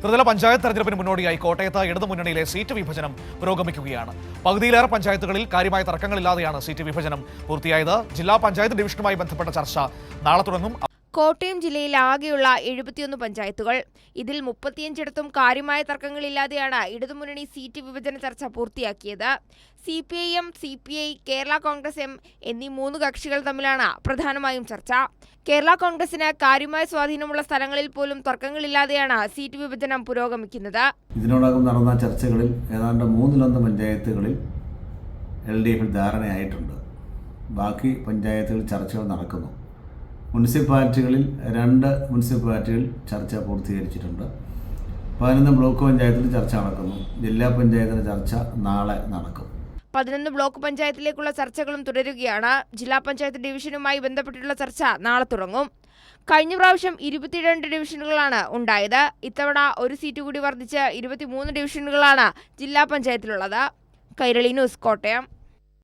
ത്രിതല പഞ്ചായത്ത് തെരഞ്ഞെടുപ്പിന് മുന്നോടിയായി കോട്ടയത്ത് ഇടതുമുന്നണിയിലെ സീറ്റ് വിഭജനം പുരോഗമിക്കുകയാണ്. പകുതിയിലേറെ പഞ്ചായത്തുകളിൽ കാര്യമായ തർക്കങ്ങളില്ലാതെയാണ് സീറ്റ് വിഭജനം പൂർത്തിയായത്. ജില്ലാ പഞ്ചായത്ത് ഡിവിഷനുമായി ബന്ധപ്പെട്ട ചർച്ച നാളെ തുടങ്ങും. കോട്ടയം ജില്ലയിൽ ആകെയുള്ള 71 പഞ്ചായത്തുകൾ. ഇതിൽ 35ഇടത്തും കാര്യമായ തർക്കങ്ങളില്ലാതെയാണ് ഇടതുമുന്നണി സീറ്റ് വിഭജന ചർച്ച പൂർത്തിയാക്കിയത്. CPIM, CPI, Kerala Congress M എന്നീ 3 കക്ഷികൾ തമ്മിലാണ് പ്രധാനമായും ചർച്ച. കേരള കോൺഗ്രസിന് കാര്യമായ സ്വാധീനമുള്ള സ്ഥലങ്ങളിൽ പോലും തർക്കങ്ങളില്ലാതെയാണ് സീറ്റ് വിഭജനം പുരോഗമിക്കുന്നത്. ഇതിനോടകം നടന്ന ചർച്ചകളിൽ ഏതാണ്ട് 3/1 പഞ്ചായത്തുകളിൽ LDF ധാരണയായിട്ടുണ്ട്. ബാക്കി പഞ്ചായത്തുകളിൽ ചർച്ചകൾ നടക്കുന്നു. മുനിസിപ്പാലിറ്റികളിൽ 2 മുനിസിപ്പാലിറ്റികൾ ചർച്ച പൂർത്തീകരിച്ചിട്ടുണ്ട്. 11 ബ്ലോക്ക് പഞ്ചായത്തിൽ ചർച്ച നടക്കുന്നു. ജില്ലാ പഞ്ചായത്തിൻ്റെ ചർച്ച നാളെ നടക്കും. 11 ബ്ലോക്ക് പഞ്ചായത്തിലേക്കുള്ള ചർച്ചകളും തുടരുകയാണ്. ജില്ലാ പഞ്ചായത്ത് ഡിവിഷനുമായി ബന്ധപ്പെട്ടുള്ള ചർച്ച നാളെ തുടങ്ങും. കഴിഞ്ഞ പ്രാവശ്യം 22 ഡിവിഷനുകളാണ് ഉണ്ടായത്. ഇത്തവണ ഒരു സീറ്റ് കൂടി വർദ്ധിച്ച് 23 ഡിവിഷനുകളാണ് ജില്ലാ പഞ്ചായത്തിലുള്ളത്. കൈരളി ന്യൂസ്, കോട്ടയം.